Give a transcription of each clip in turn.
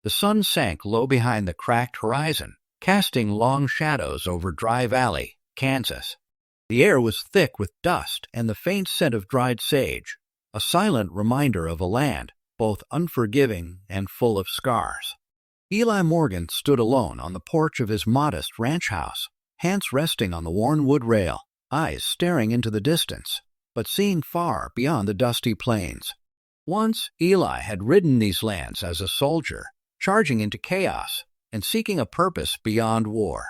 The sun sank low behind the cracked horizon, casting long shadows over Dry Valley, Kansas. The air was thick with dust and the faint scent of dried sage, a silent reminder of a land both unforgiving and full of scars. Eli Morgan stood alone on the porch of his modest ranch house, hands resting on the worn wood rail, eyes staring into the distance, but seeing far beyond the dusty plains. Once Eli had ridden these lands as a soldier, charging into chaos and seeking a purpose beyond war.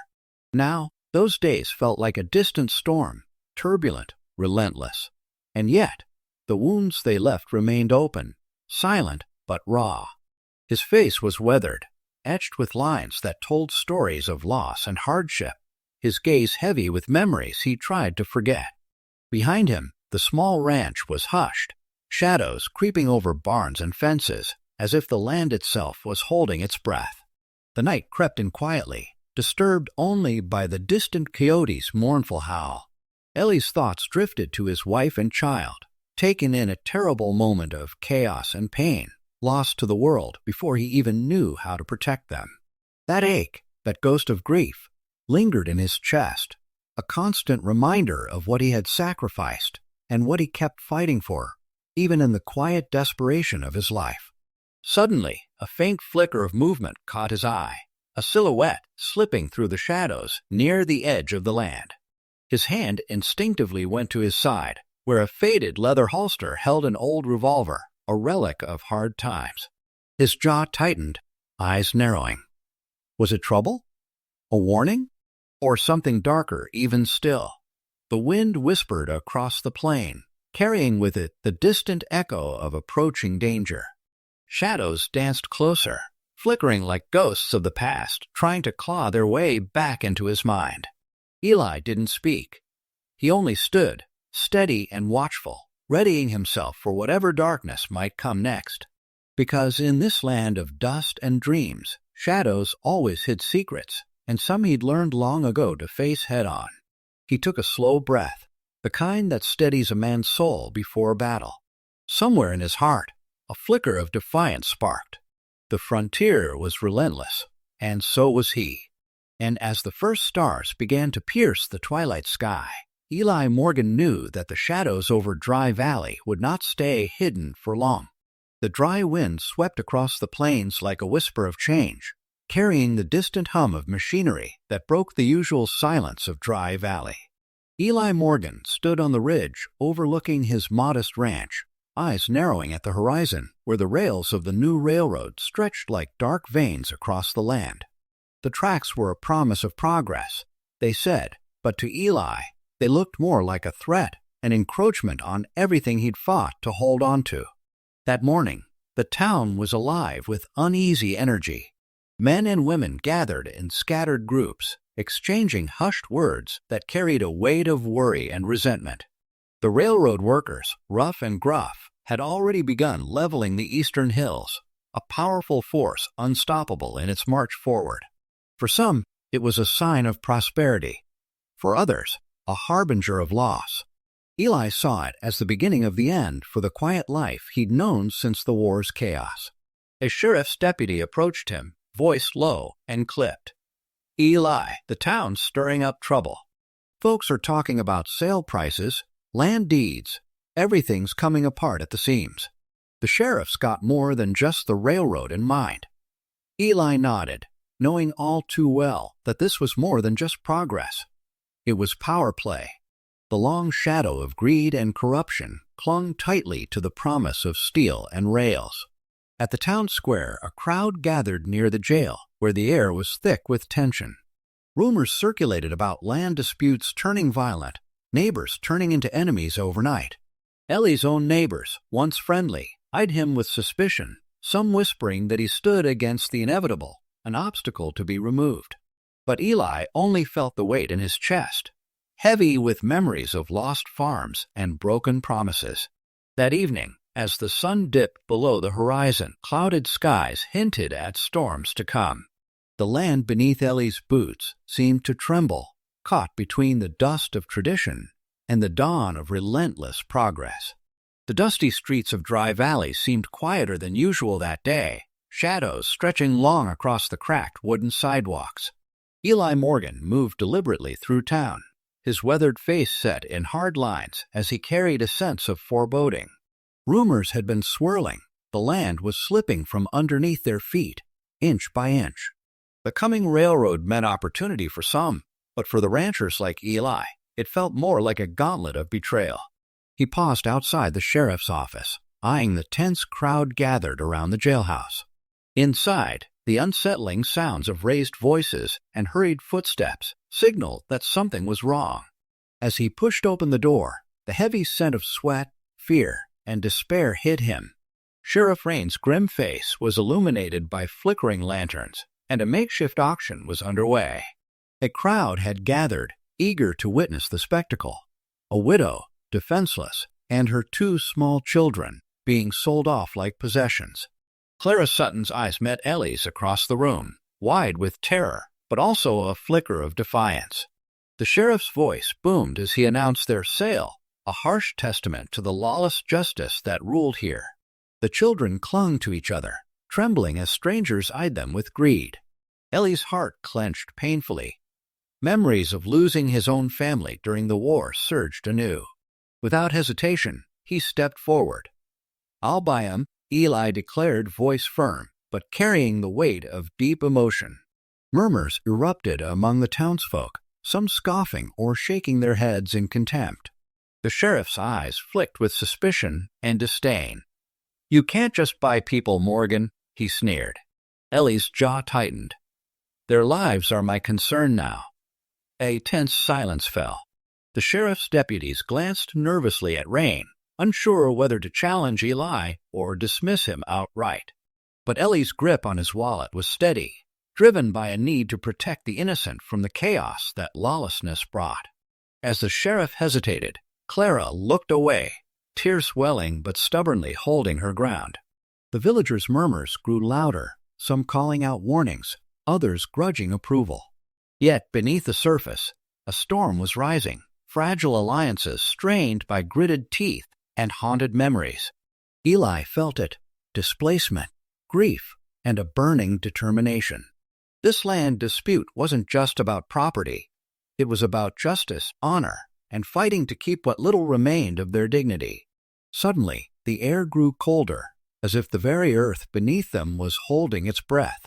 Now, those days felt like a distant storm, turbulent, relentless. And yet, the wounds they left remained open, silent but raw. His face was weathered, etched with lines that told stories of loss and hardship, his gaze heavy with memories he tried to forget. Behind him, the small ranch was hushed, shadows creeping over barns and fences, as if the land itself was holding its breath. The night crept in quietly, disturbed only by the distant coyote's mournful howl. Eli's thoughts drifted to his wife and child, taken in a terrible moment of chaos and pain, lost to the world before he even knew how to protect them. That ache, that ghost of grief, lingered in his chest, a constant reminder of what he had sacrificed and what he kept fighting for, even in the quiet desperation of his life. Suddenly, a faint flicker of movement caught his eye, a silhouette slipping through the shadows near the edge of the land. His hand instinctively went to his side, where a faded leather holster held an old revolver, a relic of hard times. His jaw tightened, eyes narrowing. Was it trouble? A warning? Or something darker even still? The wind whispered across the plain, carrying with it the distant echo of approaching danger. Shadows danced closer, flickering like ghosts of the past, trying to claw their way back into his mind. Eli didn't speak. He only stood, steady and watchful, readying himself for whatever darkness might come next. Because in this land of dust and dreams, shadows always hid secrets, and some he'd learned long ago to face head-on. He took a slow breath, the kind that steadies a man's soul before battle. Somewhere in his heart, a flicker of defiance sparked. The frontier was relentless, and so was he. And as the first stars began to pierce the twilight sky, Eli Morgan knew that the shadows over Dry Valley would not stay hidden for long. The dry wind swept across the plains like a whisper of change, carrying the distant hum of machinery that broke the usual silence of Dry Valley. Eli Morgan stood on the ridge overlooking his modest ranch, eyes narrowing at the horizon where the rails of the new railroad stretched like dark veins across the land. The tracks were a promise of progress, they said, but to Eli, they looked more like a threat, an encroachment on everything he'd fought to hold on to. That morning, the town was alive with uneasy energy. Men and women gathered in scattered groups, exchanging hushed words that carried a weight of worry and resentment. The railroad workers, rough and gruff, had already begun leveling the eastern hills, a powerful force unstoppable in its march forward. For some, it was a sign of prosperity. For others, a harbinger of loss. Eli saw it as the beginning of the end for the quiet life he'd known since the war's chaos. A sheriff's deputy approached him, voice low and clipped. "Eli, the town's stirring up trouble. Folks are talking about sale prices, land deeds. Everything's coming apart at the seams." The sheriff's got more than just the railroad in mind. Eli nodded, knowing all too well that this was more than just progress. It was power play. The long shadow of greed and corruption clung tightly to the promise of steel and rails. At the town square, a crowd gathered near the jail, where the air was thick with tension. Rumors circulated about land disputes turning violent, neighbors turning into enemies overnight. Eli's own neighbors, once friendly, eyed him with suspicion, some whispering that he stood against the inevitable, an obstacle to be removed. But Eli only felt the weight in his chest, heavy with memories of lost farms and broken promises. That evening, as the sun dipped below the horizon, clouded skies hinted at storms to come. The land beneath Eli's boots seemed to tremble, caught between the dust of tradition and the dawn of relentless progress. The dusty streets of Dry Valley seemed quieter than usual that day, shadows stretching long across the cracked wooden sidewalks. Eli Morgan moved deliberately through town, his weathered face set in hard lines as he carried a sense of foreboding. Rumors had been swirling. The land was slipping from underneath their feet, inch by inch. The coming railroad meant opportunity for some, but for the ranchers like Eli, it felt more like a gauntlet of betrayal. He paused outside the sheriff's office, eyeing the tense crowd gathered around the jailhouse. Inside, the unsettling sounds of raised voices and hurried footsteps signaled that something was wrong. As he pushed open the door, the heavy scent of sweat, fear, and despair hit him. Sheriff Rain's grim face was illuminated by flickering lanterns, and a makeshift auction was underway. A crowd had gathered, eager to witness the spectacle. A widow, defenseless, and her 2 small children being sold off like possessions. Clara Sutton's eyes met Ellie's across the room, wide with terror, but also a flicker of defiance. The sheriff's voice boomed as he announced their sale, a harsh testament to the lawless justice that ruled here. The children clung to each other, trembling as strangers eyed them with greed. Ellie's heart clenched painfully. Memories of losing his own family during the war surged anew. Without hesitation, he stepped forward. "I'll buy 'em," Eli declared, voice firm, but carrying the weight of deep emotion. Murmurs erupted among the townsfolk, some scoffing or shaking their heads in contempt. The sheriff's eyes flicked with suspicion and disdain. "You can't just buy people, Morgan," he sneered. Ellie's jaw tightened. "Their lives are my concern now." A tense silence fell. The sheriff's deputies glanced nervously at Rain, unsure whether to challenge Eli or dismiss him outright. But Ellie's grip on his wallet was steady, driven by a need to protect the innocent from the chaos that lawlessness brought. As the sheriff hesitated, Clara looked away, tears welling but stubbornly holding her ground. The villagers' murmurs grew louder, some calling out warnings, others grudging approval. Yet beneath the surface, a storm was rising, fragile alliances strained by gritted teeth and haunted memories. Eli felt it, displacement, grief, and a burning determination. This land dispute wasn't just about property. It was about justice, honor, and fighting to keep what little remained of their dignity. Suddenly, the air grew colder, as if the very earth beneath them was holding its breath.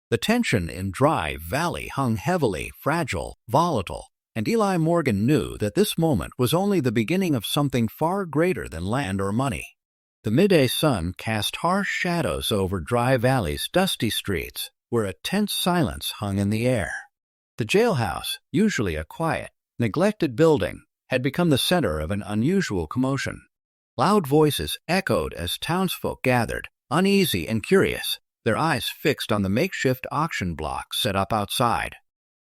The tension in Dry Valley hung heavily, fragile, volatile, and Eli Morgan knew that this moment was only the beginning of something far greater than land or money. The midday sun cast harsh shadows over Dry Valley's dusty streets, where a tense silence hung in the air. The jailhouse, usually a quiet, neglected building, had become the center of an unusual commotion. Loud voices echoed as townsfolk gathered, uneasy and curious, their eyes fixed on the makeshift auction block set up outside.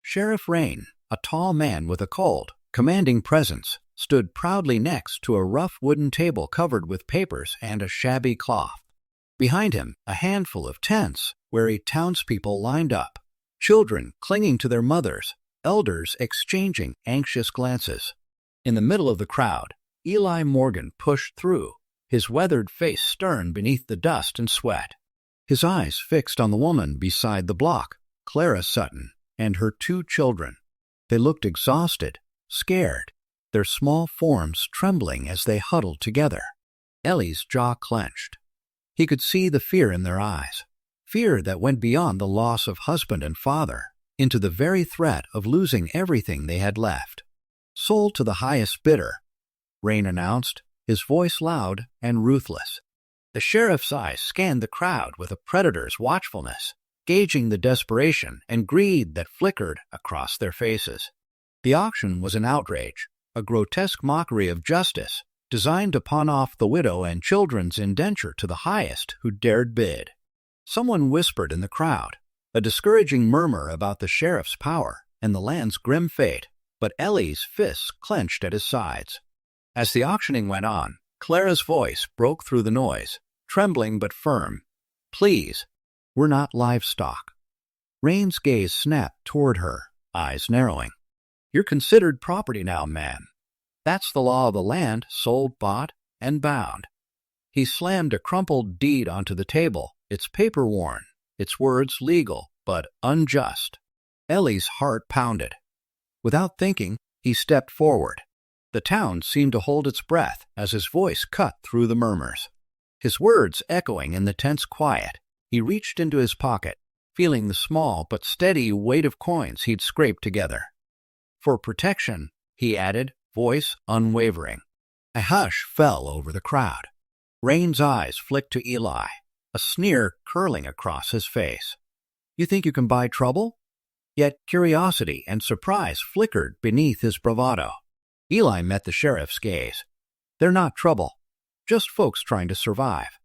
Sheriff Rain, a tall man with a cold, commanding presence, stood proudly next to a rough wooden table covered with papers and a shabby cloth. Behind him, a handful of tents, wary townspeople lined up, children clinging to their mothers, elders exchanging anxious glances. In the middle of the crowd, Eli Morgan pushed through, his weathered face stern beneath the dust and sweat. His eyes fixed on the woman beside the block, Clara Sutton, and her 2 children. They looked exhausted, scared, their small forms trembling as they huddled together. Ellie's jaw clenched. He could see the fear in their eyes, fear that went beyond the loss of husband and father, into the very threat of losing everything they had left. "Sold to the highest bidder," Rain announced, his voice loud and ruthless. The sheriff's eyes scanned the crowd with a predator's watchfulness, gauging the desperation and greed that flickered across their faces. The auction was an outrage, a grotesque mockery of justice, designed to pawn off the widow and children's indenture to the highest who dared bid. Someone whispered in the crowd, a discouraging murmur about the sheriff's power and the land's grim fate, but Ellie's fists clenched at his sides. As the auctioning went on, Clara's voice broke through the noise, trembling but firm. "Please, we're not livestock." Rain's gaze snapped toward her, eyes narrowing. "You're considered property now, ma'am. That's the law of the land, sold, bought, and bound." He slammed a crumpled deed onto the table, its paper-worn, its words legal but unjust. Eli's heart pounded. Without thinking, he stepped forward. The town seemed to hold its breath as his voice cut through the murmurs. His words echoing in the tense quiet, he reached into his pocket, feeling the small but steady weight of coins he'd scraped together. For protection, he added, voice unwavering. A hush fell over the crowd. Rain's eyes flicked to Eli, a sneer curling across his face. You think you can buy trouble? Yet curiosity and surprise flickered beneath his bravado. Eli met the sheriff's gaze. They're not trouble, just folks trying to survive.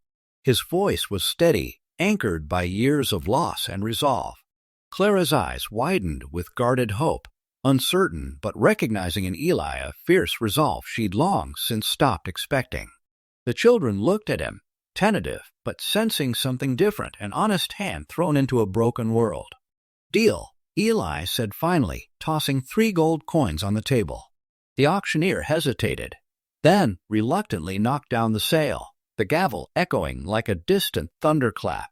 His voice was steady, anchored by years of loss and resolve. Clara's eyes widened with guarded hope, uncertain but recognizing in Eli a fierce resolve she'd long since stopped expecting. The children looked at him, tentative but sensing something different, an honest hand thrown into a broken world. Deal, Eli said finally, tossing 3 gold coins on the table. The auctioneer hesitated, then reluctantly knocked down the sale, the gavel echoing like a distant thunderclap.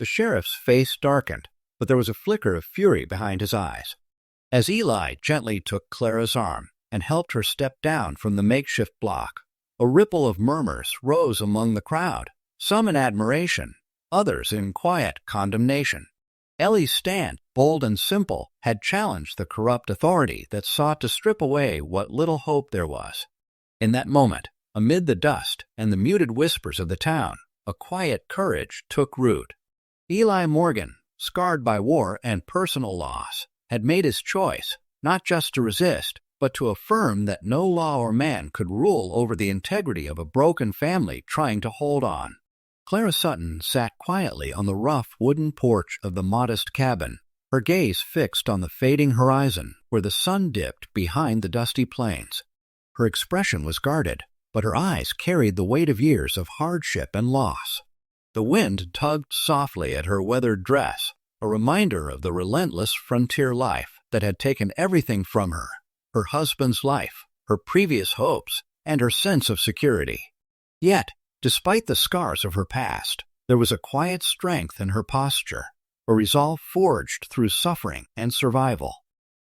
The sheriff's face darkened, but there was a flicker of fury behind his eyes. As Eli gently took Clara's arm and helped her step down from the makeshift block, a ripple of murmurs rose among the crowd, some in admiration, others in quiet condemnation. Eli's stand, bold and simple, had challenged the corrupt authority that sought to strip away what little hope there was. In that moment, amid the dust and the muted whispers of the town, a quiet courage took root. Eli Morgan, scarred by war and personal loss, had made his choice, not just to resist, but to affirm that no law or man could rule over the integrity of a broken family trying to hold on. Clara Sutton sat quietly on the rough wooden porch of the modest cabin, her gaze fixed on the fading horizon where the sun dipped behind the dusty plains. Her expression was guarded, but her eyes carried the weight of years of hardship and loss. The wind tugged softly at her weathered dress, a reminder of the relentless frontier life that had taken everything from her, her husband's life, her previous hopes, and her sense of security. Yet, despite the scars of her past, there was a quiet strength in her posture, a resolve forged through suffering and survival.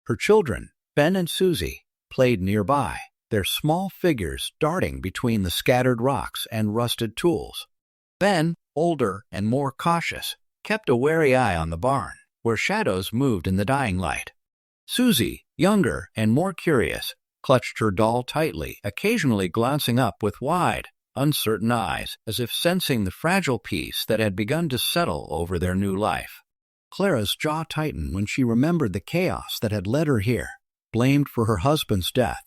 Her children, Ben and Susie, played nearby, their small figures darting between the scattered rocks and rusted tools. Ben, older and more cautious, kept a wary eye on the barn, where shadows moved in the dying light. Susie, younger and more curious, clutched her doll tightly, occasionally glancing up with wide, uncertain eyes, as if sensing the fragile peace that had begun to settle over their new life. Clara's jaw tightened when she remembered the chaos that had led her here, blamed for her husband's death,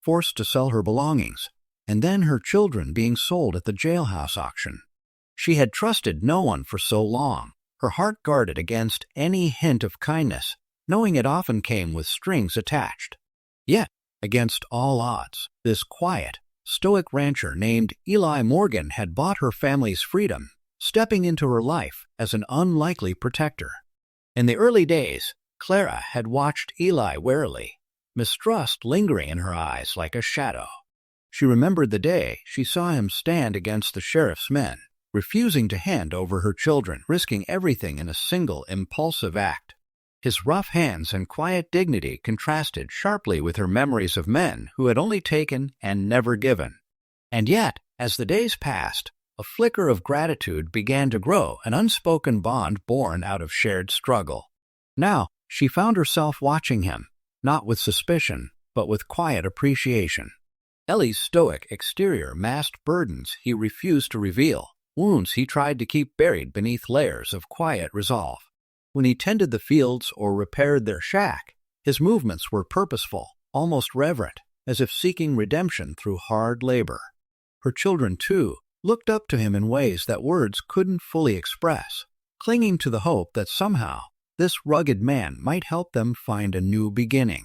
forced to sell her belongings, and then her children being sold at the jailhouse auction. She had trusted no one for so long, her heart guarded against any hint of kindness, knowing it often came with strings attached. Yet, against all odds, this quiet, stoic rancher named Eli Morgan had bought her family's freedom, stepping into her life as an unlikely protector. In the early days, Clara had watched Eli warily, mistrust lingering in her eyes like a shadow. She remembered the day she saw him stand against the sheriff's men, refusing to hand over her children, risking everything in a single impulsive act. His rough hands and quiet dignity contrasted sharply with her memories of men who had only taken and never given. And yet, as the days passed, a flicker of gratitude began to grow, an unspoken bond born out of shared struggle. Now, she found herself watching him, not with suspicion, but with quiet appreciation. Eli's stoic exterior masked burdens he refused to reveal, wounds he tried to keep buried beneath layers of quiet resolve. When he tended the fields or repaired their shack, his movements were purposeful, almost reverent, as if seeking redemption through hard labor. Her children, too, looked up to him in ways that words couldn't fully express, clinging to the hope that somehow this rugged man might help them find a new beginning.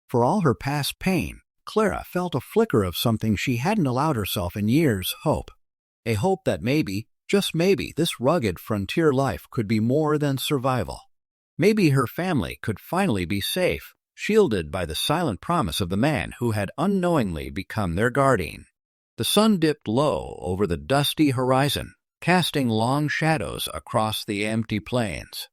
For all her past pain, Clara felt a flicker of something she hadn't allowed herself in years: hope. A hope that maybe, just maybe, this rugged frontier life could be more than survival. Maybe her family could finally be safe, shielded by the silent promise of the man who had unknowingly become their guardian. The sun dipped low over the dusty horizon, casting long shadows across the empty plains.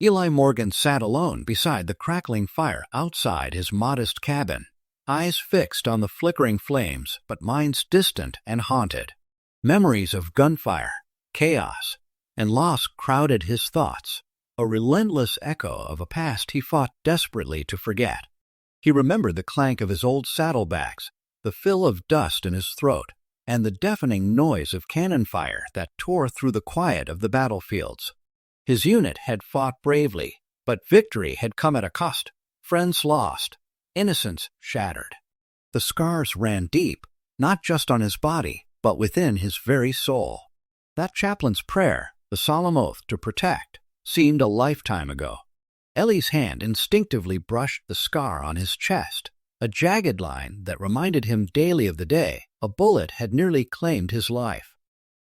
Eli Morgan sat alone beside the crackling fire outside his modest cabin, eyes fixed on the flickering flames, but minds distant and haunted. Memories of gunfire, chaos, and loss crowded his thoughts, a relentless echo of a past he fought desperately to forget. He remembered the clank of his old saddlebags, the fill of dust in his throat, and the deafening noise of cannon fire that tore through the quiet of the battlefields. His unit had fought bravely, but victory had come at a cost. Friends lost, innocence shattered. The scars ran deep, not just on his body, but within his very soul. That chaplain's prayer, the solemn oath to protect, seemed a lifetime ago. Eli's hand instinctively brushed the scar on his chest, a jagged line that reminded him daily of the day a bullet had nearly claimed his life.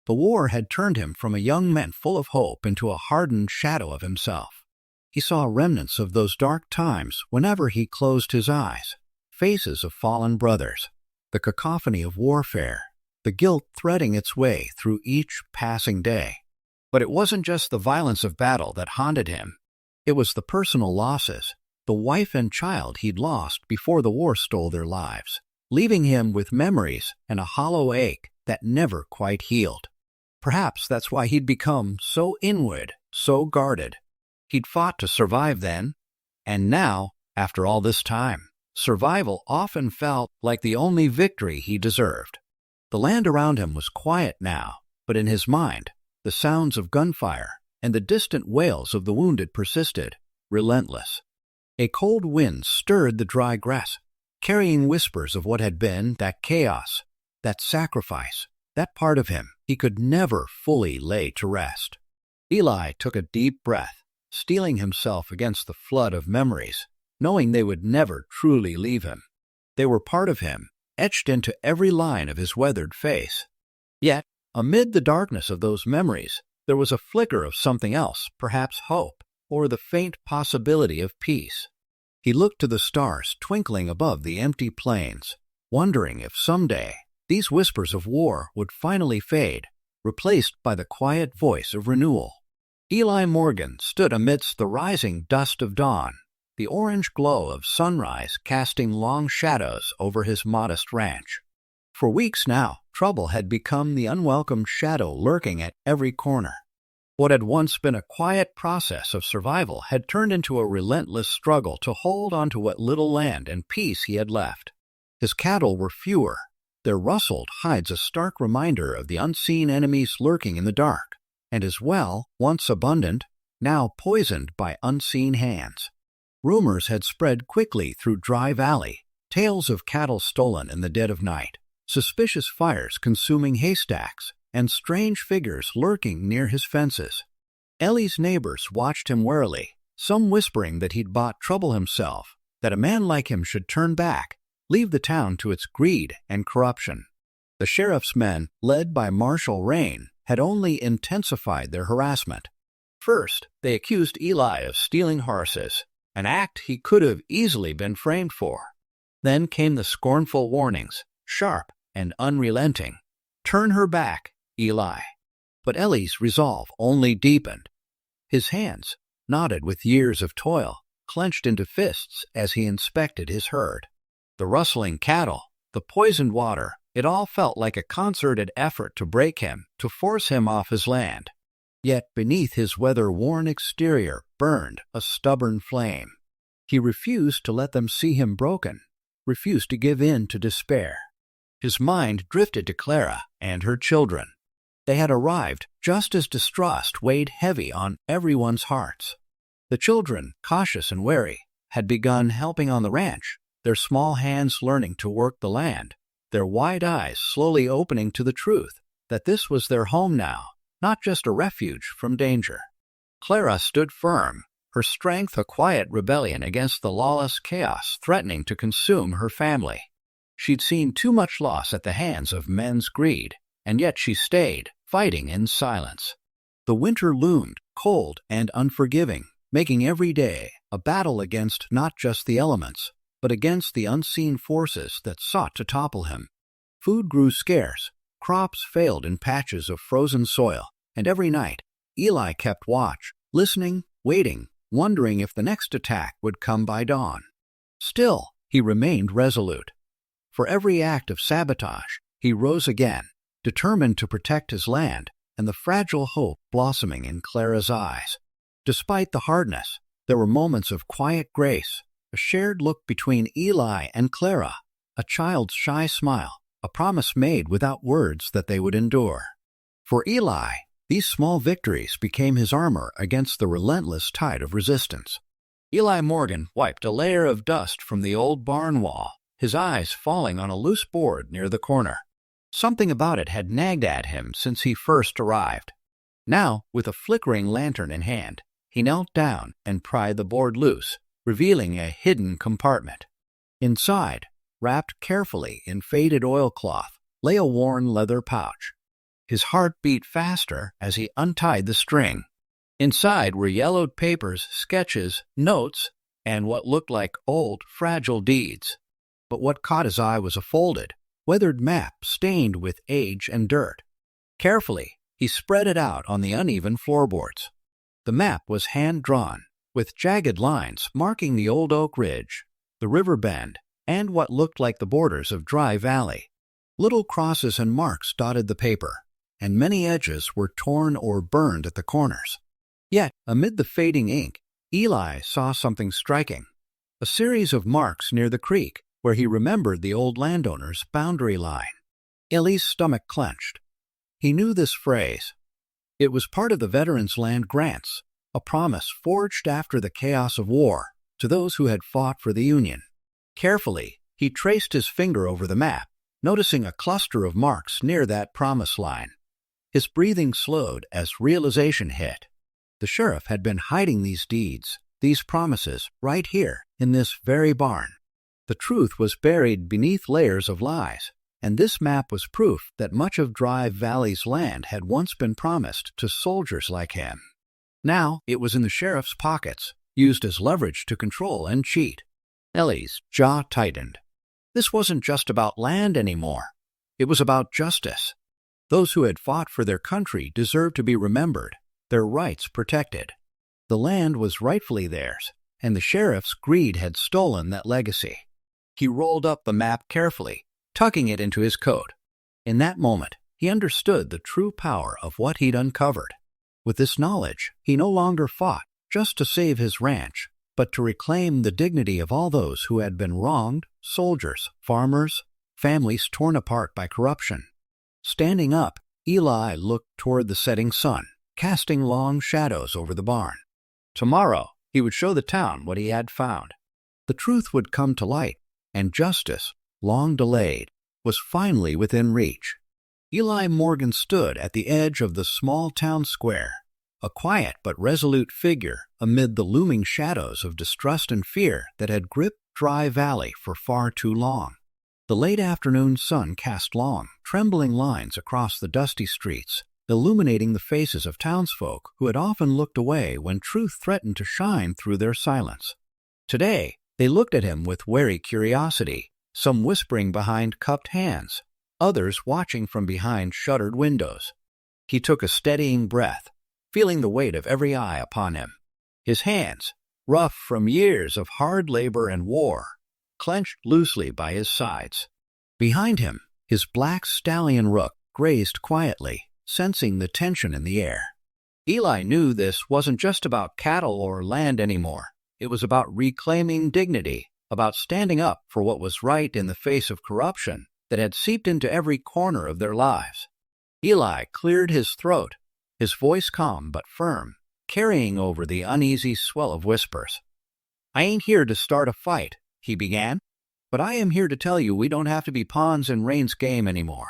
The war had turned him from a young man full of hope into a hardened shadow of himself. He saw remnants of those dark times whenever he closed his eyes, faces of fallen brothers, the cacophony of warfare, the guilt threading its way through each passing day. But it wasn't just the violence of battle that haunted him. It was the personal losses, the wife and child he'd lost before the war stole their lives, leaving him with memories and a hollow ache that never quite healed. Perhaps that's why he'd become so inward, so guarded. He'd fought to survive then, and now, after all this time, survival often felt like the only victory he deserved. The land around him was quiet now, but in his mind, the sounds of gunfire and the distant wails of the wounded persisted, relentless. A cold wind stirred the dry grass, carrying whispers of what had been, that chaos, that sacrifice, that part of him he could never fully lay to rest. Eli took a deep breath, steeling himself against the flood of memories, knowing they would never truly leave him. They were part of him, etched into every line of his weathered face. Yet, amid the darkness of those memories, there was a flicker of something else, perhaps hope, or the faint possibility of peace. He looked to the stars twinkling above the empty plains, wondering if someday these whispers of war would finally fade, replaced by the quiet voice of renewal. Eli Morgan stood amidst the rising dust of dawn, the orange glow of sunrise casting long shadows over his modest ranch. For weeks now, trouble had become the unwelcome shadow lurking at every corner. What had once been a quiet process of survival had turned into a relentless struggle to hold on to what little land and peace he had left. His cattle were fewer. Their rustled hides a stark reminder of the unseen enemies lurking in the dark, and his well, once abundant, now poisoned by unseen hands. Rumors had spread quickly through Dry Valley, tales of cattle stolen in the dead of night, suspicious fires consuming haystacks, and strange figures lurking near his fences. Eli's neighbors watched him warily, some whispering that he'd bought trouble himself, that a man like him should turn back, leave the town to its greed and corruption. The sheriff's men, led by Marshal Rain, had only intensified their harassment. First, they accused Eli of stealing horses, an act he could have easily been framed for. Then came the scornful warnings, sharp and unrelenting. "Turn her back, Eli." But Eli's resolve only deepened. His hands, knotted with years of toil, clenched into fists as he inspected his herd. The rustling cattle, the poisoned water, it all felt like a concerted effort to break him, to force him off his land. Yet beneath his weather-worn exterior burned a stubborn flame. He refused to let them see him broken, refused to give in to despair. His mind drifted to Clara and her children. They had arrived just as distrust weighed heavy on everyone's hearts. The children, cautious and wary, had begun helping on the ranch, their small hands learning to work the land, their wide eyes slowly opening to the truth that this was their home now, not just a refuge from danger. Clara stood firm, her strength a quiet rebellion against the lawless chaos threatening to consume her family. She'd seen too much loss at the hands of men's greed, and yet she stayed, fighting in silence. The winter loomed, cold and unforgiving, making every day a battle against not just the elements, but against the unseen forces that sought to topple him. Food grew scarce, crops failed in patches of frozen soil, and every night Eli kept watch, listening, waiting, wondering if the next attack would come by dawn. Still, he remained resolute. For every act of sabotage, he rose again, determined to protect his land and the fragile hope blossoming in Clara's eyes. Despite the hardness, there were moments of quiet grace, a shared look between Eli and Clara, a child's shy smile, a promise made without words that they would endure. For Eli, these small victories became his armor against the relentless tide of resistance. Eli Morgan wiped a layer of dust from the old barn wall, his eyes falling on a loose board near the corner. Something about it had nagged at him since he first arrived. Now, with a flickering lantern in hand, he knelt down and pried the board loose, revealing a hidden compartment. Inside, wrapped carefully in faded oilcloth, lay a worn leather pouch. His heart beat faster as he untied the string. Inside were yellowed papers, sketches, notes, and what looked like old, fragile deeds. But what caught his eye was a folded, weathered map stained with age and dirt. Carefully, he spread it out on the uneven floorboards. The map was hand-drawn, with jagged lines marking the old oak ridge, the river bend, and what looked like the borders of Dry Valley. Little crosses and marks dotted the paper, and many edges were torn or burned at the corners. Yet, amid the fading ink, Eli saw something striking. A series of marks near the creek, where he remembered the old landowner's boundary line. Eli's stomach clenched. He knew this phrase. It was part of the veterans' land grants, a promise forged after the chaos of war to those who had fought for the Union. Carefully, he traced his finger over the map, noticing a cluster of marks near that promise line. His breathing slowed as realization hit. The sheriff had been hiding these deeds, these promises, right here in this very barn. The truth was buried beneath layers of lies, and this map was proof that much of Dry Valley's land had once been promised to soldiers like him. Now it was in the sheriff's pockets, used as leverage to control and cheat. Eli's jaw tightened. This wasn't just about land anymore. It was about justice. Those who had fought for their country deserved to be remembered, their rights protected. The land was rightfully theirs, and the sheriff's greed had stolen that legacy. He rolled up the map carefully, tucking it into his coat. In that moment, he understood the true power of what he'd uncovered. With this knowledge, he no longer fought just to save his ranch, but to reclaim the dignity of all those who had been wronged, soldiers, farmers, families torn apart by corruption. Standing up, Eli looked toward the setting sun, casting long shadows over the barn. Tomorrow, he would show the town what he had found. The truth would come to light, and justice, long delayed, was finally within reach. Eli Morgan stood at the edge of the small town square, a quiet but resolute figure amid the looming shadows of distrust and fear that had gripped Dry Valley for far too long. The late afternoon sun cast long, trembling lines across the dusty streets, illuminating the faces of townsfolk who had often looked away when truth threatened to shine through their silence. Today, they looked at him with wary curiosity, some whispering behind cupped hands, others watching from behind shuttered windows. He took a steadying breath, feeling the weight of every eye upon him. His hands, rough from years of hard labor and war, clenched loosely by his sides. Behind him, his black stallion Rook grazed quietly, sensing the tension in the air. Eli knew this wasn't just about cattle or land anymore. It was about reclaiming dignity, about standing up for what was right in the face of corruption that had seeped into every corner of their lives. Eli cleared his throat, his voice calm but firm, carrying over the uneasy swell of whispers. "I ain't here to start a fight," he began, "but I am here to tell you we don't have to be pawns in Rain's game anymore.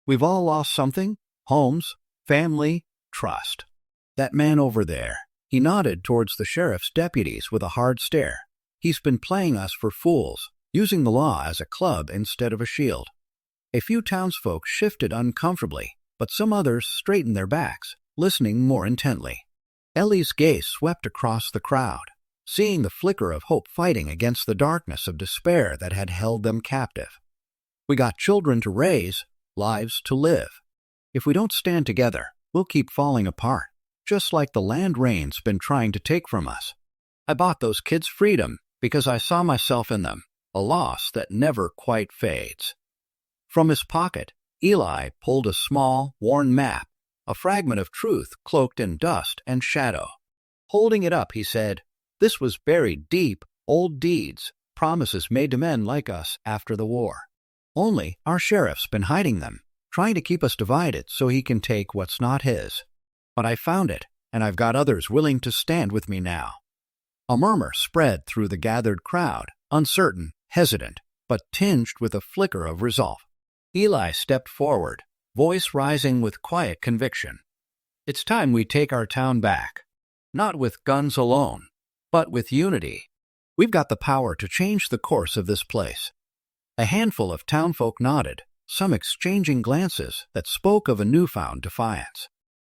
We've all lost something: homes, family, trust. That man over there," he nodded towards the sheriff's deputies with a hard stare, "he's been playing us for fools, using the law as a club instead of a shield." A few townsfolk shifted uncomfortably, but some others straightened their backs, listening more intently. Eli's gaze swept across the crowd, seeing the flicker of hope fighting against the darkness of despair that had held them captive. "We got children to raise, lives to live. If we don't stand together, we'll keep falling apart, just like the land rain's been trying to take from us. I bought those kids freedom because I saw myself in them, a loss that never quite fades." From his pocket, Eli pulled a small, worn map, a fragment of truth cloaked in dust and shadow. Holding it up, he said, "This was buried deep, old deeds, promises made to men like us after the war. Only our sheriff's been hiding them, trying to keep us divided so he can take what's not his. But I found it, and I've got others willing to stand with me now." A murmur spread through the gathered crowd, uncertain, hesitant, but tinged with a flicker of resolve. Eli stepped forward, voice rising with quiet conviction. "It's time we take our town back. Not with guns alone, but with unity. We've got the power to change the course of this place." A handful of townfolk nodded, some exchanging glances that spoke of a newfound defiance.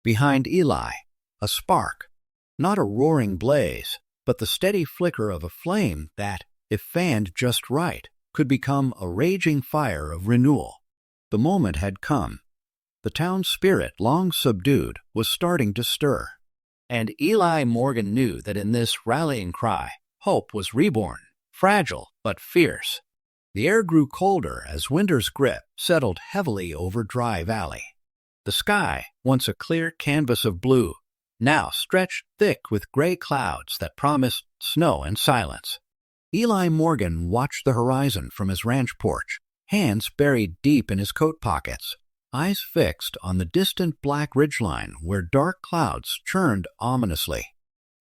Behind Eli, a spark, not a roaring blaze, but the steady flicker of a flame that, if fanned just right, could become a raging fire of renewal. The moment had come. The town's spirit, long subdued, was starting to stir. And Eli Morgan knew that in this rallying cry, hope was reborn, fragile but fierce. The air grew colder as winter's grip settled heavily over Dry Valley. The sky, once a clear canvas of blue, now stretched thick with gray clouds that promised snow and silence. Eli Morgan watched the horizon from his ranch porch, hands buried deep in his coat pockets, eyes fixed on the distant black ridgeline where dark clouds churned ominously.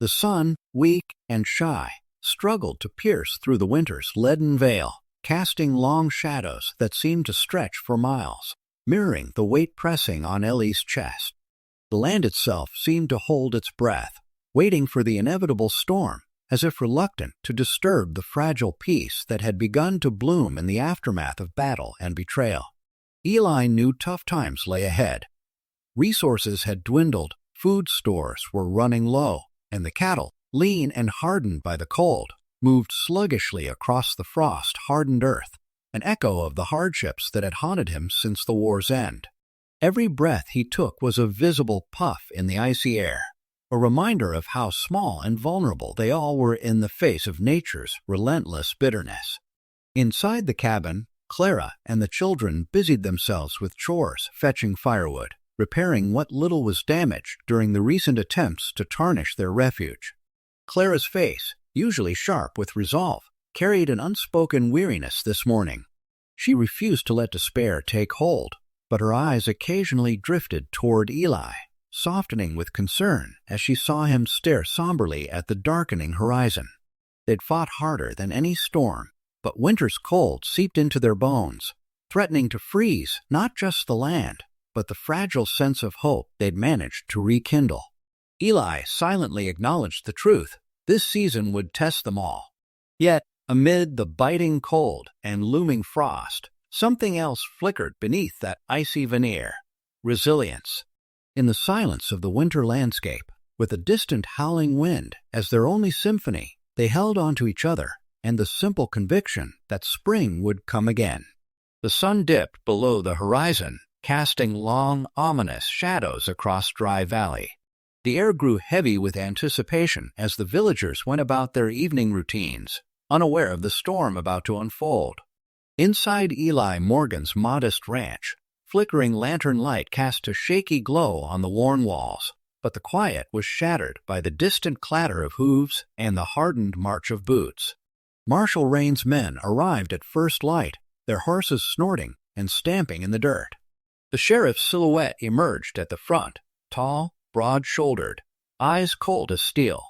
The sun, weak and shy, struggled to pierce through the winter's leaden veil, casting long shadows that seemed to stretch for miles, mirroring the weight pressing on Ellie's chest. The land itself seemed to hold its breath, waiting for the inevitable storm, as if reluctant to disturb the fragile peace that had begun to bloom in the aftermath of battle and betrayal. Eli knew tough times lay ahead. Resources had dwindled, food stores were running low, and the cattle, lean and hardened by the cold, moved sluggishly across the frost-hardened earth, an echo of the hardships that had haunted him since the war's end. Every breath he took was a visible puff in the icy air, a reminder of how small and vulnerable they all were in the face of nature's relentless bitterness. Inside the cabin, Clara and the children busied themselves with chores, fetching firewood, repairing what little was damaged during the recent attempts to tarnish their refuge. Clara's face, usually sharp with resolve, carried an unspoken weariness this morning. She refused to let despair take hold, but her eyes occasionally drifted toward Eli, softening with concern as she saw him stare somberly at the darkening horizon. They'd fought harder than any storm, but winter's cold seeped into their bones, threatening to freeze not just the land, but the fragile sense of hope they'd managed to rekindle. Eli silently acknowledged the truth. This season would test them all. Yet, amid the biting cold and looming frost, something else flickered beneath that icy veneer: resilience. In the silence of the winter landscape, with a distant howling wind as their only symphony, they held on to each other and the simple conviction that spring would come again. The sun dipped below the horizon, casting long, ominous shadows across Dry Valley. The air grew heavy with anticipation as the villagers went about their evening routines, unaware of the storm about to unfold. Inside Eli Morgan's modest ranch, flickering lantern light cast a shaky glow on the worn walls, but the quiet was shattered by the distant clatter of hooves and the hardened march of boots. Marshal Rain's men arrived at first light, their horses snorting and stamping in the dirt. The sheriff's silhouette emerged at the front, tall, broad-shouldered, eyes cold as steel.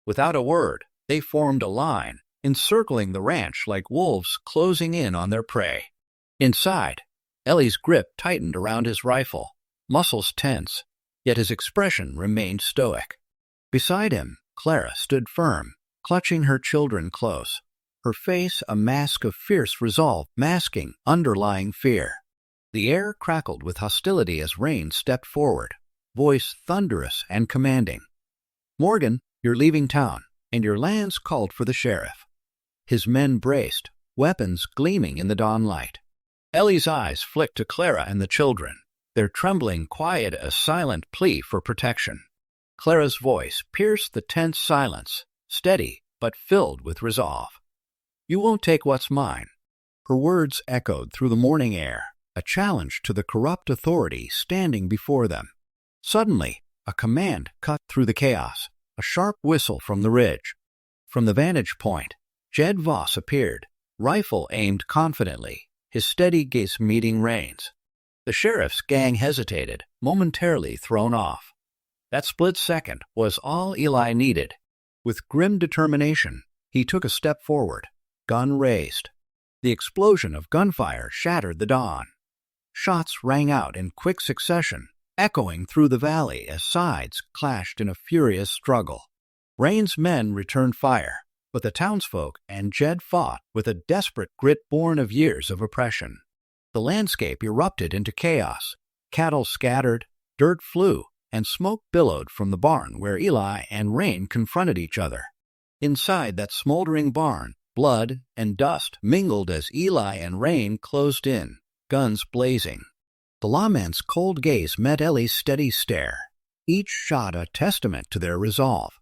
Without a word, they formed a line, encircling the ranch like wolves closing in on their prey. Inside, Ellie's grip tightened around his rifle, muscles tense, yet his expression remained stoic. Beside him, Clara stood firm, clutching her children close, her face a mask of fierce resolve masking underlying fear. The air crackled with hostility as Rain stepped forward, voice thunderous and commanding. "Morgan, you're leaving town, and your land's called for the sheriff." His men braced, weapons gleaming in the dawn light. Ellie's eyes flicked to Clara and the children. their trembling quiet a silent plea for protection. Clara's voice pierced the tense silence, steady but filled with resolve. "You won't take what's mine." Her words echoed through the morning air, a challenge to the corrupt authority standing before them. Suddenly, a command cut through the chaos, a sharp whistle from the ridge. From the vantage point, Jed Voss appeared, rifle aimed confidently, his steady gaze meeting Rain's. The sheriff's gang hesitated, momentarily thrown off. That split second was all Eli needed. With grim determination, he took a step forward, gun raised. The explosion of gunfire shattered the dawn. Shots rang out in quick succession, echoing through the valley as sides clashed in a furious struggle. Rain's men returned fire, but the townsfolk and Jed fought with a desperate grit born of years of oppression. The landscape erupted into chaos. Cattle scattered, dirt flew, and smoke billowed from the barn where Eli and Rain confronted each other. Inside that smoldering barn, blood and dust mingled as Eli and Rain closed in, guns blazing. The lawman's cold gaze met Ellie's steady stare, each shot a testament to their resolve.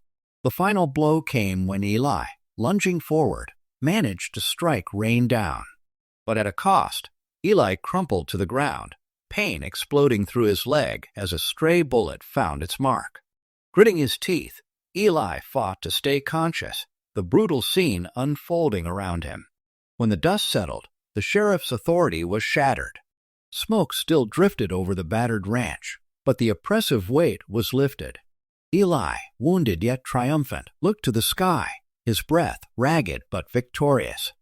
The final blow came when Eli, lunging forward, managed to strike Rain down. But at a cost, Eli crumpled to the ground, pain exploding through his leg as a stray bullet found its mark. Gritting his teeth, Eli fought to stay conscious, the brutal scene unfolding around him. When the dust settled, the sheriff's authority was shattered. Smoke still drifted over the battered ranch, but the oppressive weight was lifted. Eli, wounded yet triumphant, looked to the sky, his breath ragged but victorious.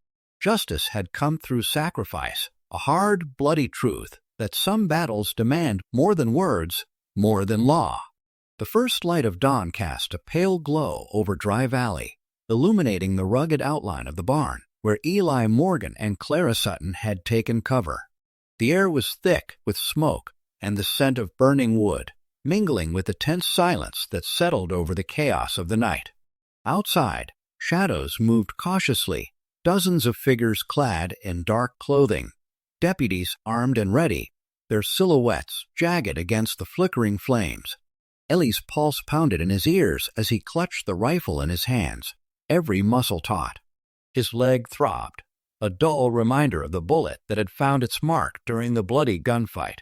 Justice had come through sacrifice, a hard, bloody truth that some battles demand more than words, more than law. The first light of dawn cast a pale glow over Dry Valley, illuminating the rugged outline of the barn, where Eli Morgan and Clara Sutton had taken cover. The air was thick with smoke and the scent of burning wood, mingling with the tense silence that settled over the chaos of the night. Outside, shadows moved cautiously, dozens of figures clad in dark clothing, deputies armed and ready, their silhouettes jagged against the flickering flames. Ellie's pulse pounded in his ears as he clutched the rifle in his hands, every muscle taut. His leg throbbed, a dull reminder of the bullet that had found its mark during the bloody gunfight.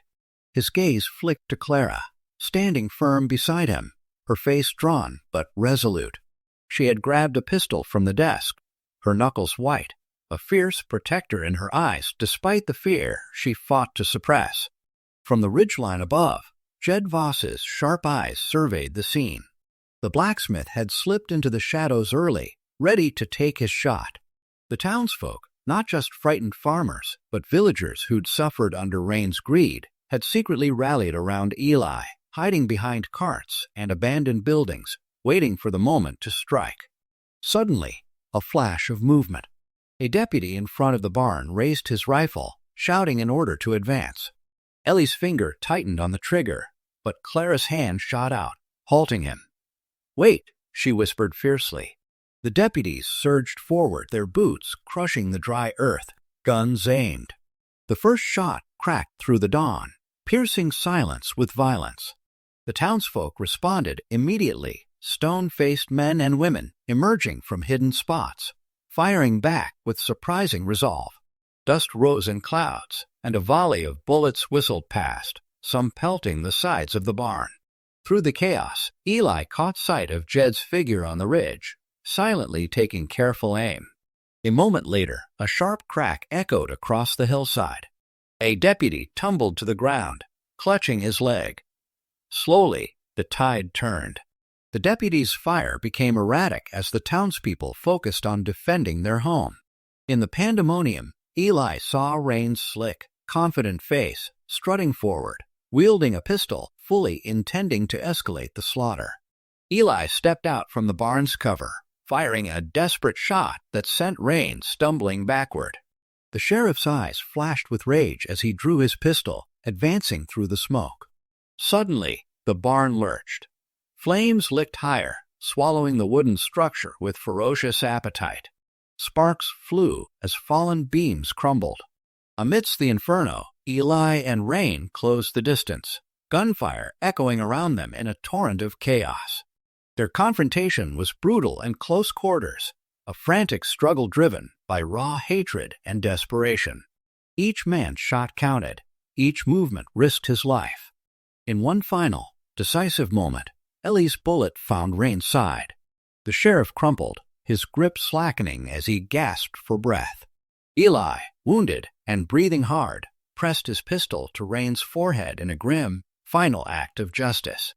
His gaze flicked to Clara, standing firm beside him, her face drawn but resolute. She had grabbed a pistol from the desk, her knuckles white, a fierce protector in her eyes despite the fear she fought to suppress. From the ridgeline above, Jed Voss's sharp eyes surveyed the scene. The blacksmith had slipped into the shadows early, ready to take his shot. The townsfolk, not just frightened farmers, but villagers who'd suffered under Rain's greed, had secretly rallied around Eli, hiding behind carts and abandoned buildings, waiting for the moment to strike. Suddenly, a flash of movement. A deputy in front of the barn raised his rifle, shouting an order to advance. Ellie's finger tightened on the trigger, but Clara's hand shot out, halting him. "Wait," she whispered fiercely. The deputies surged forward, their boots crushing the dry earth, guns aimed. The first shot cracked through the dawn, piercing silence with violence. The townsfolk responded immediately, stone-faced men and women emerging from hidden spots, firing back with surprising resolve. Dust rose in clouds, and a volley of bullets whistled past, some pelting the sides of the barn. Through the chaos, Eli caught sight of Jed's figure on the ridge, silently taking careful aim. A moment later, a sharp crack echoed across the hillside. A deputy tumbled to the ground, clutching his leg. Slowly, the tide turned. The deputy's fire became erratic as the townspeople focused on defending their home. In the pandemonium, Eli saw Rain's slick, confident face, strutting forward, wielding a pistol, fully intending to escalate the slaughter. Eli stepped out from the barn's cover, firing a desperate shot that sent Rain stumbling backward. The sheriff's eyes flashed with rage as he drew his pistol, advancing through the smoke. Suddenly, the barn lurched. Flames licked higher, swallowing the wooden structure with ferocious appetite. Sparks flew as fallen beams crumbled. Amidst the inferno, Eli and Rain closed the distance, gunfire echoing around them in a torrent of chaos. Their confrontation was brutal and close quarters, a frantic struggle driven by raw hatred and desperation. Each man's shot counted, each movement risked his life. In one final, decisive moment, Eli's bullet found Rain's side. The sheriff crumpled, his grip slackening as he gasped for breath. Eli, wounded and breathing hard, pressed his pistol to Rain's forehead in a grim, final act of justice.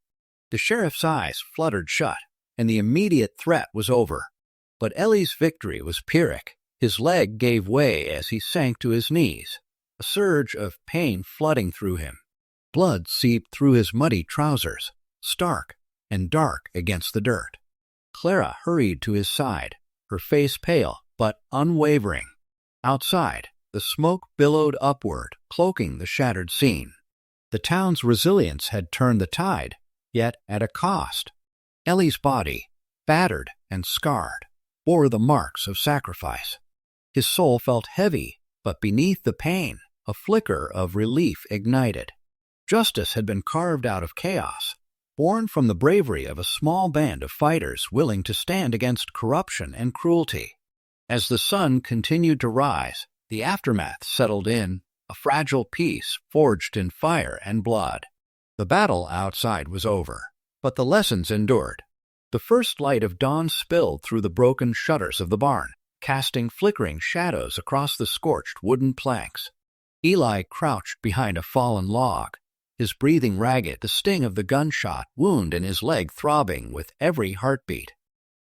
The sheriff's eyes fluttered shut, and the immediate threat was over. But Eli's victory was Pyrrhic. His leg gave way as he sank to his knees, a surge of pain flooding through him. Blood seeped through his muddy trousers, stark and dark against the dirt. Clara hurried to his side, her face pale but unwavering. Outside, the smoke billowed upward, cloaking the shattered scene. The town's resilience had turned the tide, yet at a cost. Eli's body, battered and scarred, bore the marks of sacrifice. His soul felt heavy, but beneath the pain, a flicker of relief ignited. Justice had been carved out of chaos, born from the bravery of a small band of fighters willing to stand against corruption and cruelty. As the sun continued to rise, the aftermath settled in, a fragile peace forged in fire and blood. The battle outside was over, but the lessons endured. The first light of dawn spilled through the broken shutters of the barn, casting flickering shadows across the scorched wooden planks. Eli crouched behind a fallen log, his breathing ragged, the sting of the gunshot wound in his leg throbbing with every heartbeat.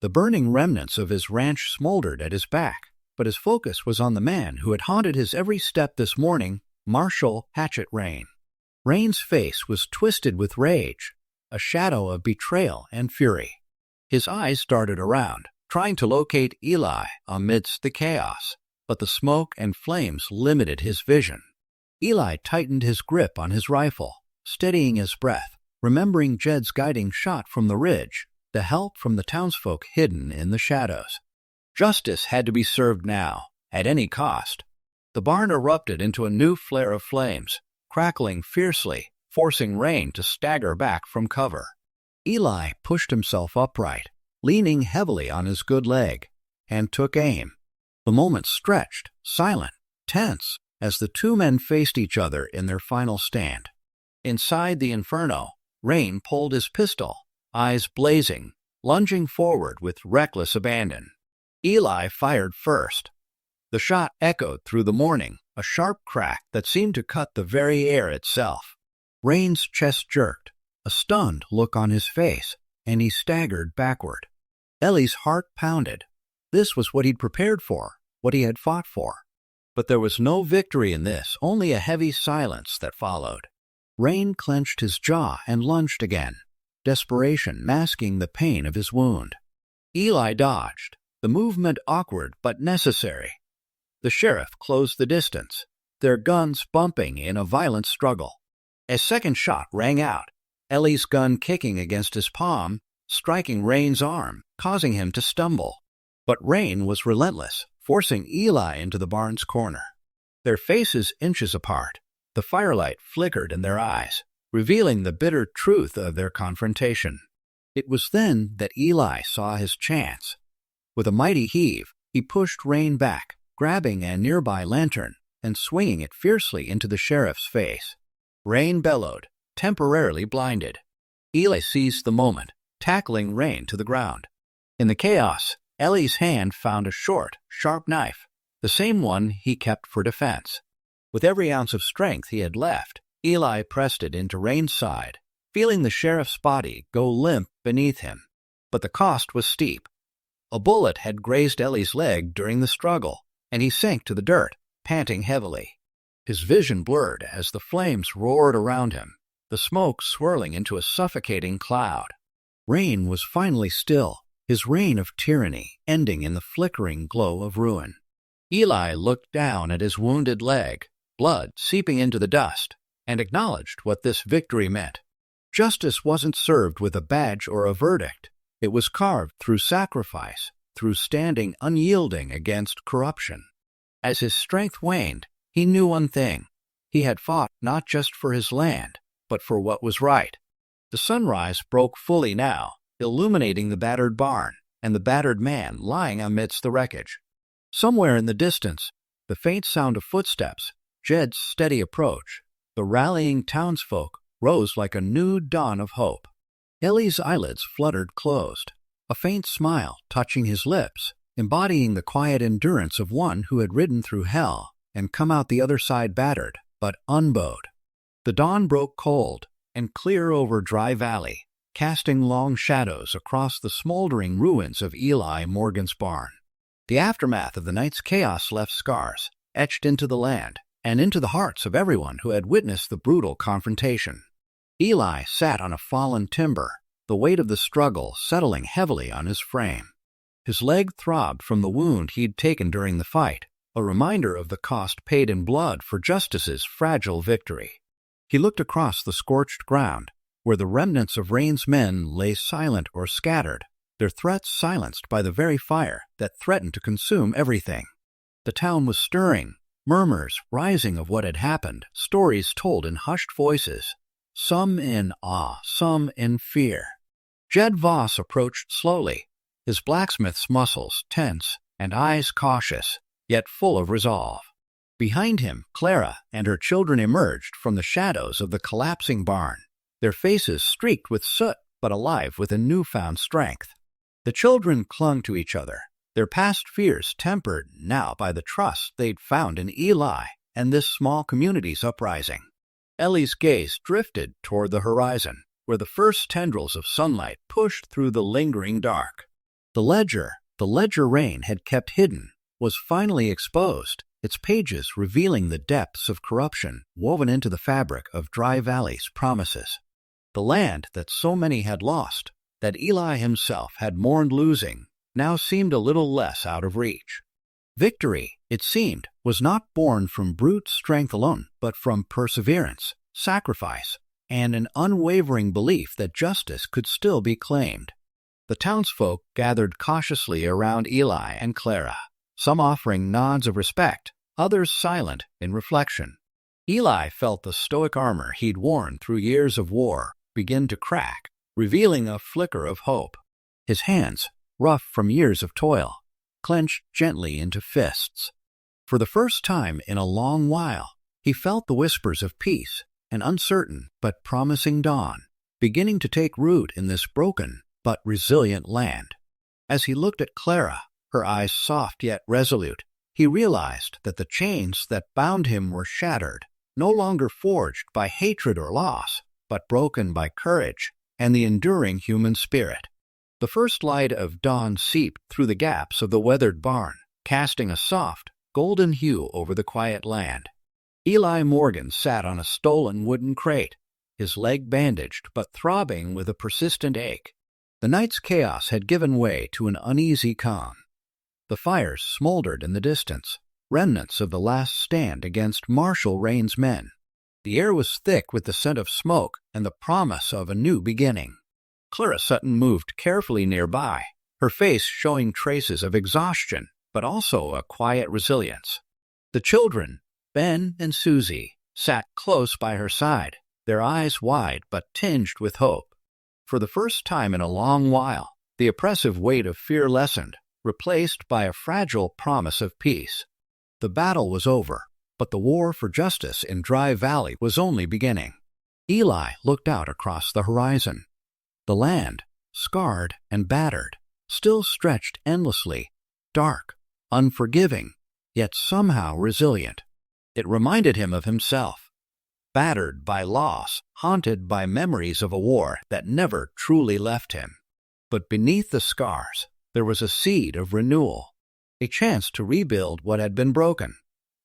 The burning remnants of his ranch smoldered at his back, but his focus was on the man who had haunted his every step this morning, Marshal Hatchet Rain. Rain's face was twisted with rage, a shadow of betrayal and fury. His eyes darted around, trying to locate Eli amidst the chaos, but the smoke and flames limited his vision. Eli tightened his grip on his rifle, steadying his breath, remembering Jed's guiding shot from the ridge, the help from the townsfolk hidden in the shadows. Justice had to be served now, at any cost. The barn erupted into a new flare of flames, crackling fiercely, forcing Rain to stagger back from cover. Eli pushed himself upright, leaning heavily on his good leg, and took aim. The moment stretched, silent, tense, as the two men faced each other in their final stand. Inside the inferno, Rain pulled his pistol, eyes blazing, lunging forward with reckless abandon. Eli fired first. The shot echoed through the morning, a sharp crack that seemed to cut the very air itself. Rain's chest jerked, a stunned look on his face, and he staggered backward. Eli's heart pounded. This was what he'd prepared for, what he had fought for. But there was no victory in this, only a heavy silence that followed. Rain clenched his jaw and lunged again, desperation masking the pain of his wound. Eli dodged, the movement awkward but necessary. The sheriff closed the distance, their guns bumping in a violent struggle. A second shot rang out, Eli's gun kicking against his palm, striking Rain's arm, causing him to stumble. But Rain was relentless, forcing Eli into the barn's corner. Their faces inches apart, the firelight flickered in their eyes, revealing the bitter truth of their confrontation. It was then that Eli saw his chance. With a mighty heave, he pushed Rain back, grabbing a nearby lantern and swinging it fiercely into the sheriff's face. Rain bellowed, temporarily blinded. Eli seized the moment, tackling Rain to the ground. In the chaos, Eli's hand found a short, sharp knife, the same one he kept for defense. With every ounce of strength he had left, Eli pressed it into Rain's side, feeling the sheriff's body go limp beneath him. But the cost was steep. A bullet had grazed Eli's leg during the struggle, and he sank to the dirt, panting heavily. His vision blurred as the flames roared around him, the smoke swirling into a suffocating cloud. Rain was finally still, his reign of tyranny ending in the flickering glow of ruin. Eli looked down at his wounded leg, blood seeping into the dust, and acknowledged what this victory meant. Justice wasn't served with a badge or a verdict. It was carved through sacrifice, through standing unyielding against corruption. As his strength waned, He knew one thing. He had fought not just for his land, but for what was right. The sunrise broke fully now, illuminating the battered barn and the battered man lying amidst the wreckage. Somewhere in the distance, the faint sound of footsteps, Jed's steady approach, the rallying townsfolk rose like a new dawn of hope. Eli's eyelids fluttered closed, a faint smile touching his lips, embodying the quiet endurance of one who had ridden through hell and come out the other side battered, but unbowed. The dawn broke cold and clear over Dry Valley, casting long shadows across the smoldering ruins of Eli Morgan's barn. The aftermath of the night's chaos left scars, etched into the land and into the hearts of everyone who had witnessed the brutal confrontation. Eli sat on a fallen timber, the weight of the struggle settling heavily on his frame. His leg throbbed from the wound he'd taken during the fight, a reminder of the cost paid in blood for justice's fragile victory. He looked across the scorched ground, where the remnants of Rain's men lay silent or scattered, their threats silenced by the very fire that threatened to consume everything. The town was stirring, murmurs rising of what had happened, stories told in hushed voices, some in awe, some in fear. Jed Voss approached slowly, his blacksmith's muscles tense and eyes cautious, yet full of resolve. Behind him, Clara and her children emerged from the shadows of the collapsing barn, their faces streaked with soot but alive with a newfound strength. The children clung to each other, their past fears tempered now by the trust they'd found in Eli and this small community's uprising. Ellie's gaze drifted toward the horizon, where the first tendrils of sunlight pushed through the lingering dark. The ledger Rain had kept hidden, was finally exposed, its pages revealing the depths of corruption woven into the fabric of Dry Valley's promises. The land that so many had lost, that Eli himself had mourned losing, now seemed a little less out of reach. Victory, it seemed, was not born from brute strength alone, but from perseverance, sacrifice, and an unwavering belief that justice could still be claimed. The townsfolk gathered cautiously around Eli and Clara, some offering nods of respect, others silent in reflection. Eli felt the stoic armor he'd worn through years of war begin to crack, revealing a flicker of hope. His hands, rough from years of toil, clenched gently into fists. For the first time in a long while, he felt the whispers of peace, an uncertain but promising dawn, beginning to take root in this broken but resilient land. As he looked at Clara, her eyes soft yet resolute, he realized that the chains that bound him were shattered, no longer forged by hatred or loss, but broken by courage and the enduring human spirit. The first light of dawn seeped through the gaps of the weathered barn, casting a soft, golden hue over the quiet land. Eli Morgan sat on a stolen wooden crate, his leg bandaged but throbbing with a persistent ache. The night's chaos had given way to an uneasy calm. The fires smoldered in the distance, remnants of the last stand against Marshal Rain's men. The air was thick with the scent of smoke and the promise of a new beginning. Clara Sutton moved carefully nearby, her face showing traces of exhaustion, but also a quiet resilience. The children, Ben and Susie, sat close by her side, their eyes wide but tinged with hope. For the first time in a long while, the oppressive weight of fear lessened, replaced by a fragile promise of peace. The battle was over, but the war for justice in Dry Valley was only beginning. Eli looked out across the horizon. The land, scarred and battered, still stretched endlessly, dark, unforgiving, yet somehow resilient. It reminded him of himself, battered by loss, haunted by memories of a war that never truly left him. But beneath the scars, there was a seed of renewal, a chance to rebuild what had been broken.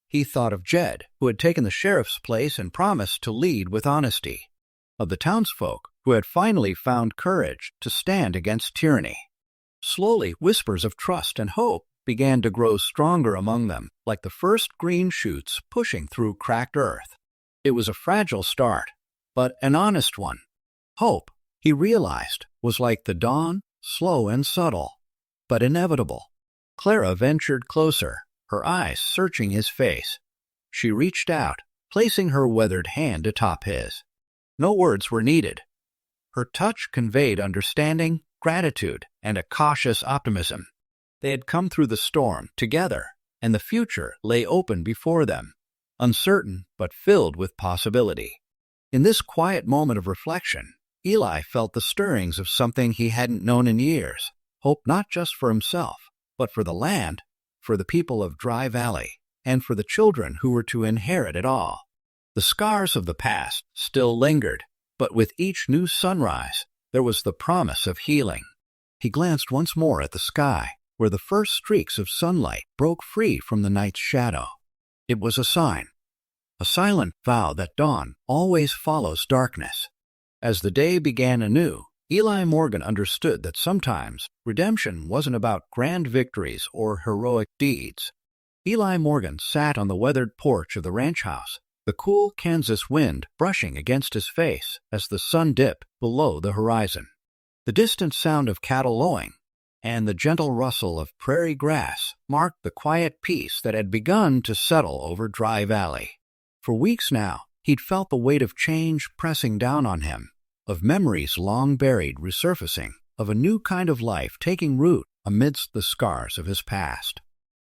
He thought of Jed, who had taken the sheriff's place and promised to lead with honesty, of the townsfolk who had finally found courage to stand against tyranny. Slowly, whispers of trust and hope began to grow stronger among them, like the first green shoots pushing through cracked earth. It was a fragile start, but an honest one. Hope, he realized, was like the dawn, slow and subtle, but inevitable. Clara ventured closer, her eyes searching his face. She reached out, placing her weathered hand atop his. No words were needed. Her touch conveyed understanding, gratitude, and a cautious optimism. They had come through the storm together, and the future lay open before them, uncertain but filled with possibility. In this quiet moment of reflection, Eli felt the stirrings of something he hadn't known in years, hope not just for himself, but for the land, for the people of Dry Valley, and for the children who were to inherit it all. The scars of the past still lingered, but with each new sunrise, there was the promise of healing. He glanced once more at the sky, where the first streaks of sunlight broke free from the night's shadow. It was a sign, a silent vow that dawn always follows darkness. As the day began anew, Eli Morgan understood that sometimes redemption wasn't about grand victories or heroic deeds. Eli Morgan sat on the weathered porch of the ranch house, the cool Kansas wind brushing against his face as the sun dipped below the horizon. The distant sound of cattle lowing and the gentle rustle of prairie grass marked the quiet peace that had begun to settle over Dry Valley. For weeks now, he'd felt the weight of change pressing down on him, of memories long buried resurfacing, of a new kind of life taking root amidst the scars of his past.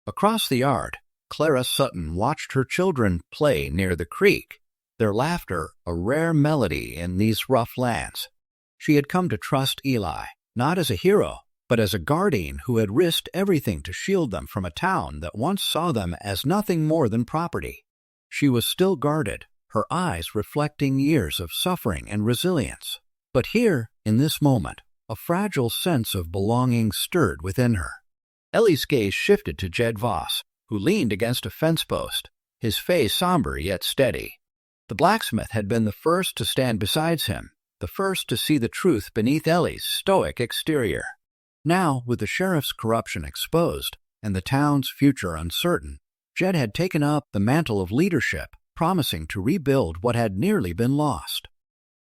Across the yard, Clara Sutton watched her children play near the creek, their laughter a rare melody in these rough lands. She had come to trust Eli, not as a hero, but as a guardian who had risked everything to shield them from a town that once saw them as nothing more than property. She was still guarded, her eyes reflecting years of suffering and resilience. But here, in this moment, a fragile sense of belonging stirred within her. Ellie's gaze shifted to Jed Voss, who leaned against a fence post, his face somber yet steady. The blacksmith had been the first to stand beside him, the first to see the truth beneath Ellie's stoic exterior. Now, with the sheriff's corruption exposed and the town's future uncertain, Jed had taken up the mantle of leadership, promising to rebuild what had nearly been lost.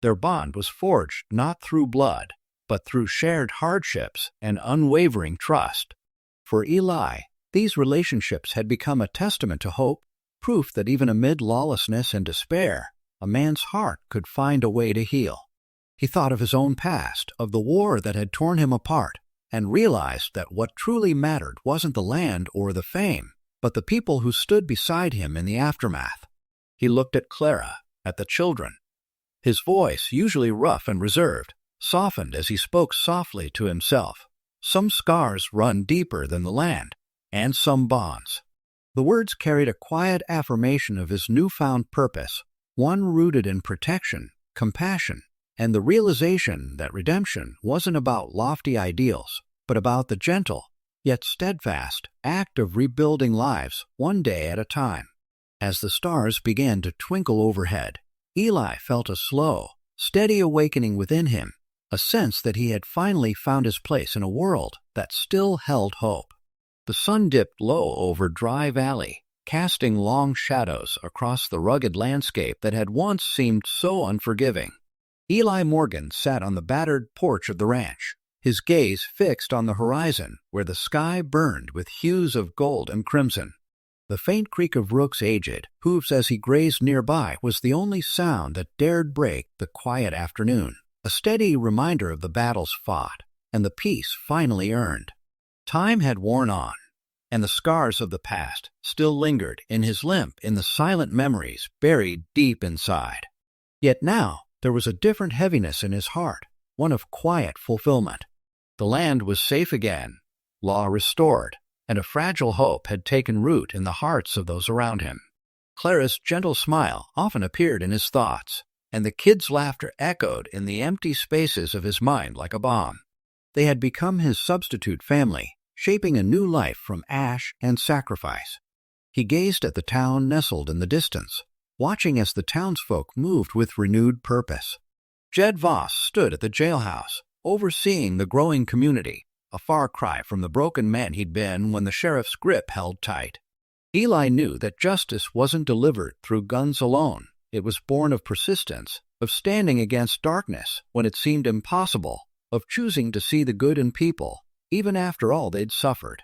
Their bond was forged not through blood, but through shared hardships and unwavering trust. For Eli, these relationships had become a testament to hope, proof that even amid lawlessness and despair, a man's heart could find a way to heal. He thought of his own past, of the war that had torn him apart, and realized that what truly mattered wasn't the land or the fame, but the people who stood beside him in the aftermath. He looked at Clara, at the children. His voice, usually rough and reserved, softened as he spoke softly to himself. Some scars run deeper than the land, and some bonds. The words carried a quiet affirmation of his newfound purpose, one rooted in protection, compassion, and the realization that redemption wasn't about lofty ideals, but about the gentle, yet steadfast, act of rebuilding lives one day at a time. As the stars began to twinkle overhead, Eli felt a slow, steady awakening within him, a sense that he had finally found his place in a world that still held hope. The sun dipped low over Dry Valley, casting long shadows across the rugged landscape that had once seemed so unforgiving. Eli Morgan sat on the battered porch of the ranch, his gaze fixed on the horizon where the sky burned with hues of gold and crimson. The faint creak of rooks' aged hooves as he grazed nearby was the only sound that dared break the quiet afternoon, a steady reminder of the battles fought and the peace finally earned. Time had worn on, and the scars of the past still lingered in his limp in the silent memories buried deep inside. Yet now there was a different heaviness in his heart, one of quiet fulfillment. The land was safe again, law restored, and a fragile hope had taken root in the hearts of those around him. Clara's gentle smile often appeared in his thoughts, and the kids' laughter echoed in the empty spaces of his mind like a bomb. They had become his substitute family, shaping a new life from ash and sacrifice. He gazed at the town nestled in the distance, watching as the townsfolk moved with renewed purpose. Jed Voss stood at the jailhouse, overseeing the growing community, a far cry from the broken man he'd been when the sheriff's grip held tight. Eli knew that justice wasn't delivered through guns alone. It was born of persistence, of standing against darkness when it seemed impossible, of choosing to see the good in people, even after all they'd suffered.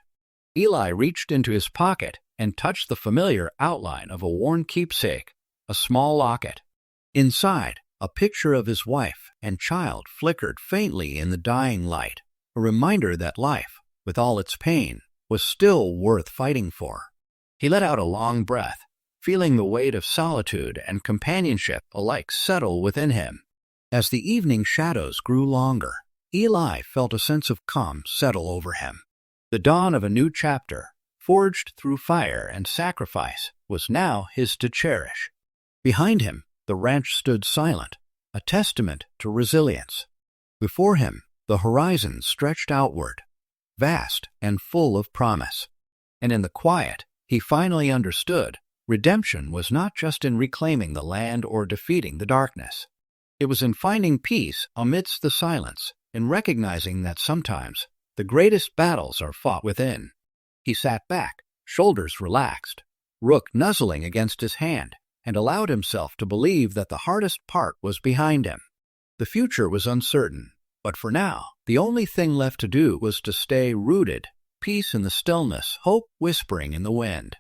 Eli reached into his pocket and touched the familiar outline of a worn keepsake, a small locket. Inside, a picture of his wife and child flickered faintly in the dying light, a reminder that life, with all its pain, was still worth fighting for. He let out a long breath, feeling the weight of solitude and companionship alike settle within him. As the evening shadows grew longer, Eli felt a sense of calm settle over him. The dawn of a new chapter, forged through fire and sacrifice, was now his to cherish. Behind him, the ranch stood silent, a testament to resilience. Before him, the horizon stretched outward, vast and full of promise. And in the quiet, he finally understood redemption was not just in reclaiming the land or defeating the darkness. It was in finding peace amidst the silence, in recognizing that sometimes the greatest battles are fought within. He sat back, shoulders relaxed, Rook nuzzling against his hand, and allowed himself to believe that the hardest part was behind him. The future was uncertain, but for now, the only thing left to do was to stay rooted, peace in the stillness, hope whispering in the wind.